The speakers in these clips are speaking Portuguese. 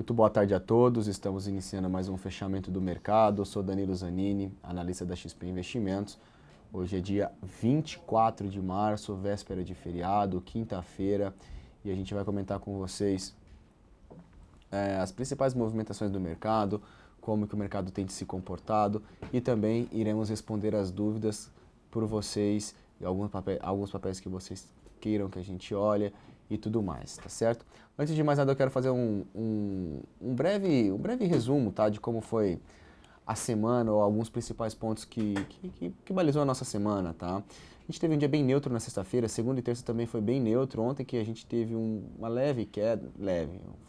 Muito boa tarde a todos, estamos iniciando mais um fechamento do mercado. Eu sou Danilo Zanini, analista da XP Investimentos. Hoje é dia 24 de março, véspera de feriado, quinta-feira, e a gente vai comentar com vocês as principais movimentações do mercado, como que o mercado tem se comportado e também iremos responder as dúvidas por vocês e alguns papéis que vocês queiram que a gente olhe e tudo mais, tá certo? Antes de mais nada, eu quero fazer um breve resumo, tá, de como foi a semana ou alguns principais pontos que balizou a nossa semana, tá? A gente teve um dia bem neutro na sexta-feira, segunda e terça também foi bem neutro. Ontem que a gente teve uma leve queda,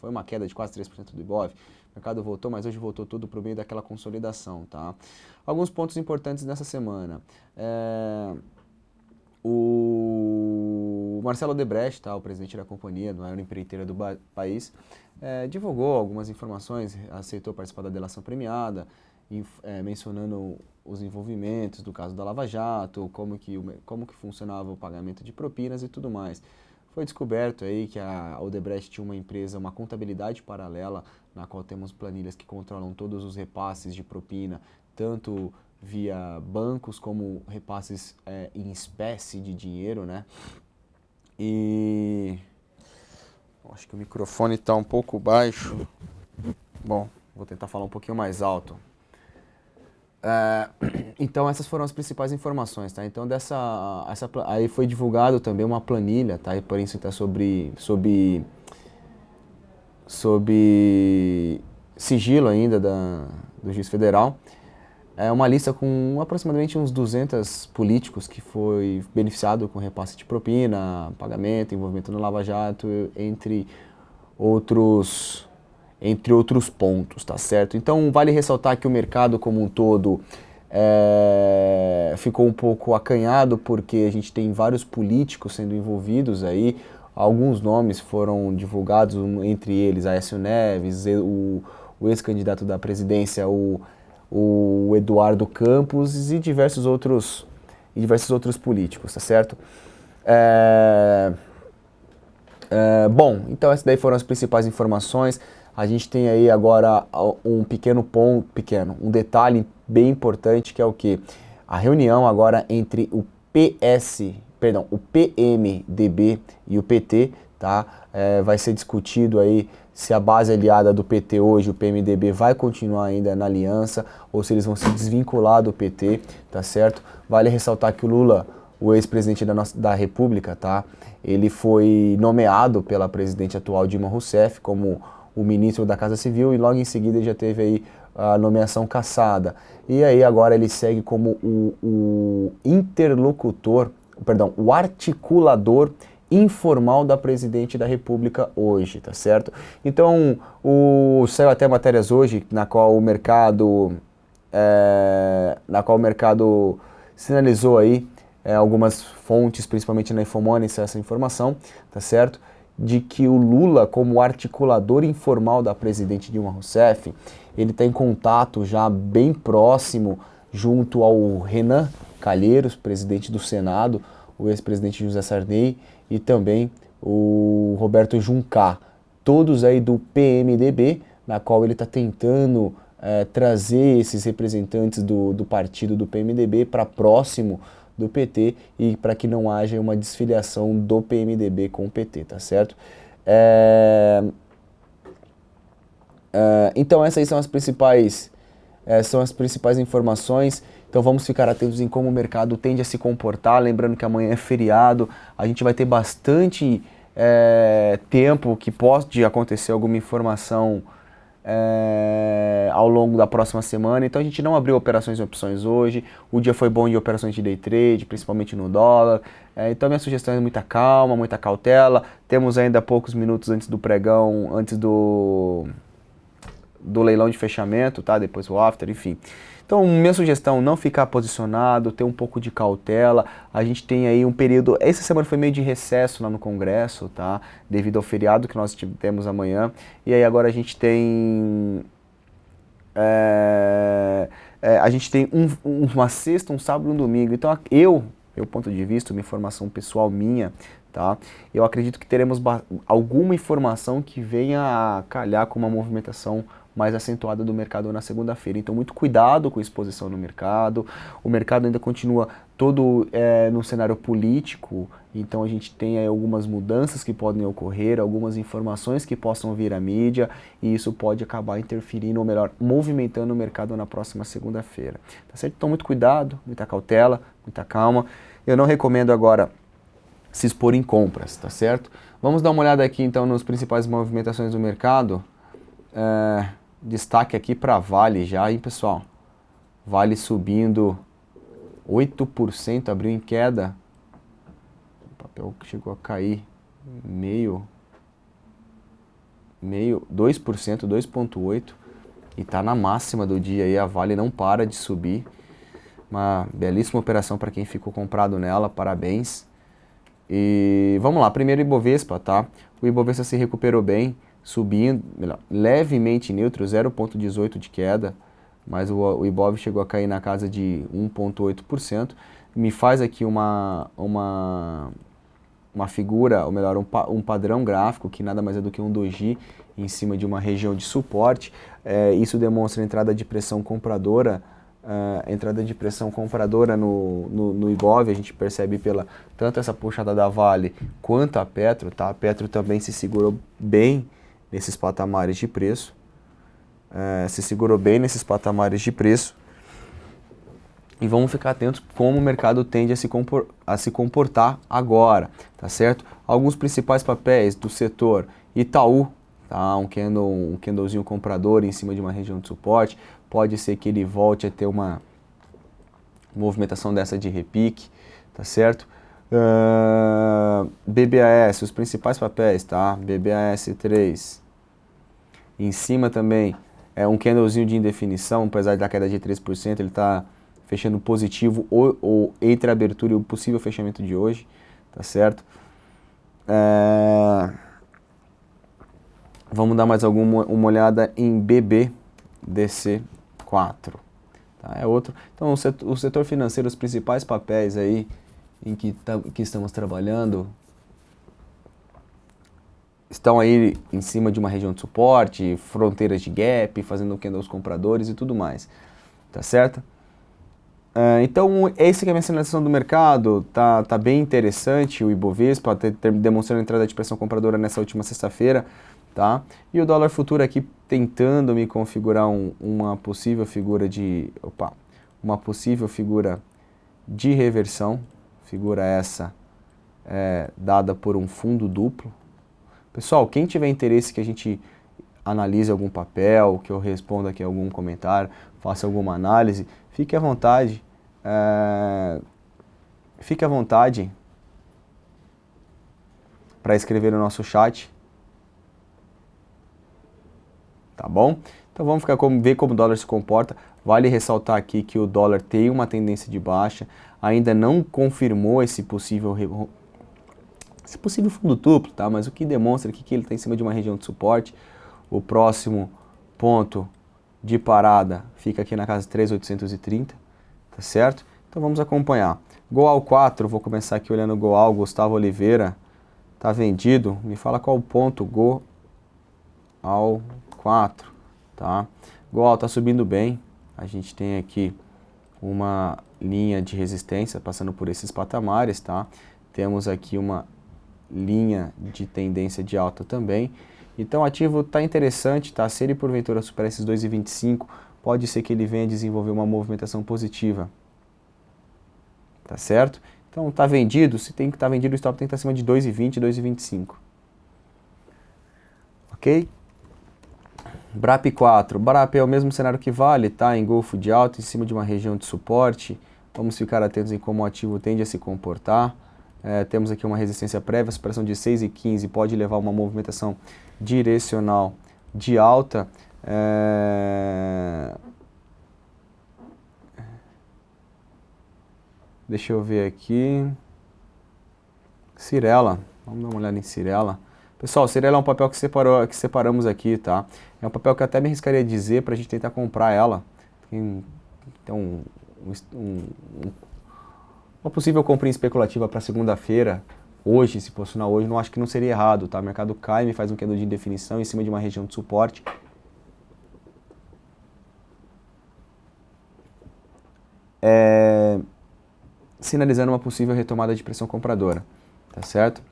foi uma queda de quase 3% do Ibov. O mercado voltou, mas hoje voltou tudo para o meio daquela consolidação, tá? Alguns pontos importantes nessa semana. O Marcelo Odebrecht, tá, o presidente da companhia, da maior empreiteira do país, divulgou algumas informações, aceitou participar da delação premiada, mencionando os envolvimentos do caso da Lava Jato, como que funcionava o pagamento de propinas e tudo mais. Foi descoberto aí que a Odebrecht tinha uma empresa, uma contabilidade paralela, na qual temos planilhas que controlam todos os repasses de propina, tanto via bancos como repasses em espécie de dinheiro, né? E acho que o microfone está um pouco baixo. Bom, vou tentar falar um pouquinho mais alto. Então essas foram as principais informações, tá? Então aí foi divulgado também uma planilha, tá? E por isso está sob sigilo ainda do juiz federal. É uma lista com aproximadamente uns 200 políticos que foi beneficiado com repasse de propina, pagamento, envolvimento no Lava Jato, entre outros pontos, tá certo? Então vale ressaltar que o mercado como um todo ficou um pouco acanhado porque a gente tem vários políticos sendo envolvidos aí. Alguns nomes foram divulgados, entre eles Aécio Neves, o ex-candidato da presidência, o Eduardo Campos e diversos outros políticos, tá certo? Bom, então essas daí foram as principais informações. A gente tem aí agora um um detalhe bem importante, que é o que? A reunião agora entre o PMDB e o PT, tá? Vai ser discutido aí se a base aliada do PT hoje, o PMDB, vai continuar ainda na aliança ou se eles vão se desvincular do PT, tá certo? Vale ressaltar que o Lula, o ex-presidente da República, tá? Ele foi nomeado pela presidente atual Dilma Rousseff como o ministro da Casa Civil e logo em seguida ele já teve aí a nomeação cassada. E aí agora ele segue como o articulador informal da presidente da República hoje, tá certo? Então, saiu até matérias hoje na qual o mercado sinalizou aí algumas fontes, principalmente na Infomoney, essa informação, tá certo? De que o Lula, como articulador informal da presidente Dilma Rousseff, ele está em contato já bem próximo junto ao Renan Calheiros, presidente do Senado, o ex-presidente José Sarney e também o Roberto Juncá, todos aí do PMDB, na qual ele está tentando trazer esses representantes do partido do PMDB para próximo do PT e para que não haja uma desfiliação do PMDB com o PT, tá certo? Então essas aí são as principais informações. Então vamos ficar atentos em como o mercado tende a se comportar, lembrando que amanhã é feriado, a gente vai ter bastante tempo que pode acontecer alguma informação ao longo da próxima semana. Então a gente não abriu operações e opções hoje, o dia foi bom de operações de day trade, principalmente no dólar. Então minha sugestão é muita calma, muita cautela. Temos ainda poucos minutos antes do pregão, antes do leilão de fechamento, tá? Depois o after, enfim. Então, minha sugestão, não ficar posicionado, ter um pouco de cautela. A gente tem aí um período... Essa semana foi meio de recesso lá no Congresso, tá? Devido ao feriado que nós temos amanhã. E aí agora a gente tem... a gente tem uma sexta, um sábado e um domingo. Então, eu meu ponto de vista, uma informação pessoal minha, tá? Eu acredito que teremos alguma informação que venha a calhar com uma movimentação mais acentuada do mercado na segunda-feira. Então, muito cuidado com a exposição no mercado. O mercado ainda continua todo no cenário político, então a gente tem aí algumas mudanças que podem ocorrer, algumas informações que possam vir à mídia, e isso pode acabar interferindo, ou melhor, movimentando o mercado na próxima segunda-feira. Tá certo? Então, muito cuidado, muita cautela, muita calma. Eu não recomendo agora se expor em compras, tá certo? Vamos dar uma olhada aqui então nas principais movimentações do mercado. Destaque aqui para Vale já, hein, pessoal? Vale subindo 8%, abriu em queda. O papel chegou a cair 2%, 2,8%. E está na máxima do dia aí, a Vale não para de subir. Uma belíssima operação para quem ficou comprado nela, parabéns. E vamos lá, primeiro Ibovespa, tá? O Ibovespa se recuperou bem, subindo, levemente neutro, 0,18 de queda, mas o Ibov chegou a cair na casa de 1,8%. Me faz aqui uma figura, ou melhor, um padrão gráfico, que nada mais é do que um doji em cima de uma região de suporte. Isso demonstra a entrada de pressão compradora, no Ibov. A gente percebe pela tanto essa puxada da Vale quanto a Petro, tá? A Petro também se segurou bem nesses patamares de preço, e vamos ficar atentos como o mercado tende a se comportar agora, tá certo? Alguns principais papéis do setor: Itaú, tá? Um candlezinho comprador em cima de uma região de suporte, pode ser que ele volte a ter uma movimentação dessa de repique, tá certo? BBAS, os principais papéis, tá? BBAS 3, em cima também um candlezinho de indefinição, apesar da queda de 3%, ele está fechando positivo ou entre a abertura e o possível fechamento de hoje, tá certo? Vamos dar mais uma olhada em BBDC4, tá? É outro. Então, o setor financeiro, os principais papéis aí em que estamos trabalhando estão aí em cima de uma região de suporte, fronteiras de gap, fazendo candles compradores e tudo mais, tá certo? Então, essa que é a minha sinalização do mercado, tá bem interessante. O Ibovespa demonstrando entrada de pressão compradora nessa última sexta-feira, tá? E o dólar futuro aqui tentando me configurar uma possível figura de reversão, figura essa dada por um fundo duplo. Pessoal, quem tiver interesse que a gente analise algum papel, que eu responda aqui algum comentário, faça alguma análise, fique à vontade. Fique à vontade para escrever no nosso chat. Tá bom? Então vamos ver como o dólar se comporta. Vale ressaltar aqui que o dólar tem uma tendência de baixa, ainda não confirmou esse possível fundo duplo, tá? Mas o que demonstra aqui que ele está em cima de uma região de suporte. O próximo ponto de parada fica aqui na casa de 3.830, tá certo? Então vamos acompanhar. Goal 4, vou começar aqui olhando o Goal, Gustavo Oliveira, tá vendido. Me fala qual o ponto Goal 4, tá? Goal tá subindo bem. A gente tem aqui uma linha de resistência passando por esses patamares, tá? Temos aqui uma linha de tendência de alta também. Então o ativo está interessante, tá? Se ele porventura superar esses 2,25, pode ser que ele venha desenvolver uma movimentação positiva, tá certo? Então tá vendido, se tem que estar vendido, o stop tem que estar acima de 2,20, 2,25. Ok? BRAP 4, BRAP é o mesmo cenário que Vale, tá? Engolfo de alta, em cima de uma região de suporte. Vamos ficar atentos em como o ativo tende a se comportar. Temos aqui uma resistência prévia, superação de 6,15 pode levar a uma movimentação direcional de alta. Deixa eu ver aqui. Cyrela, vamos dar uma olhada em Cyrela. Pessoal, Cyrela é um papel que separamos aqui, tá? É um papel que eu até me arriscaria a dizer para a gente tentar comprar ela. Tem Uma possível compra especulativa para segunda-feira, hoje, se posicionar hoje, não acho que não seria errado, tá? O mercado cai, me faz um candle de indefinição em cima de uma região de suporte. Sinalizando uma possível retomada de pressão compradora, tá certo?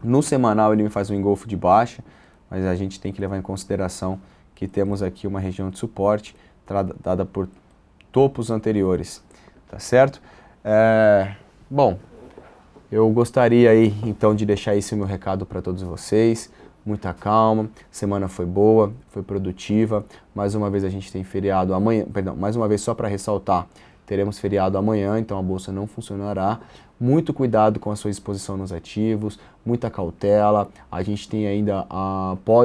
No semanal ele me faz um engolfo de baixa, mas a gente tem que levar em consideração que temos aqui uma região de suporte dada por topos anteriores, tá certo? Bom, eu gostaria aí então de deixar esse meu recado para todos vocês. Muita calma, semana foi boa, foi produtiva. Mais uma vez a gente tem feriado amanhã, perdão, mais uma vez só para ressaltar, teremos feriado amanhã, então a bolsa não funcionará. Muito cuidado com a sua exposição nos ativos, muita cautela. A gente tem ainda,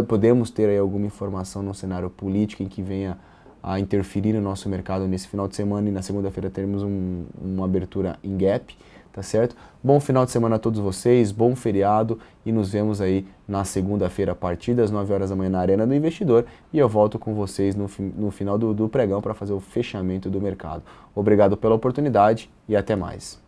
podemos ter aí alguma informação no cenário político em que venha a interferir no nosso mercado nesse final de semana, e na segunda-feira teremos uma abertura em gap, tá certo? Bom final de semana a todos vocês, bom feriado, e nos vemos aí na segunda-feira a partir das 9 horas da manhã na Arena do Investidor, e eu volto com vocês no final do pregão para fazer o fechamento do mercado. Obrigado pela oportunidade e até mais.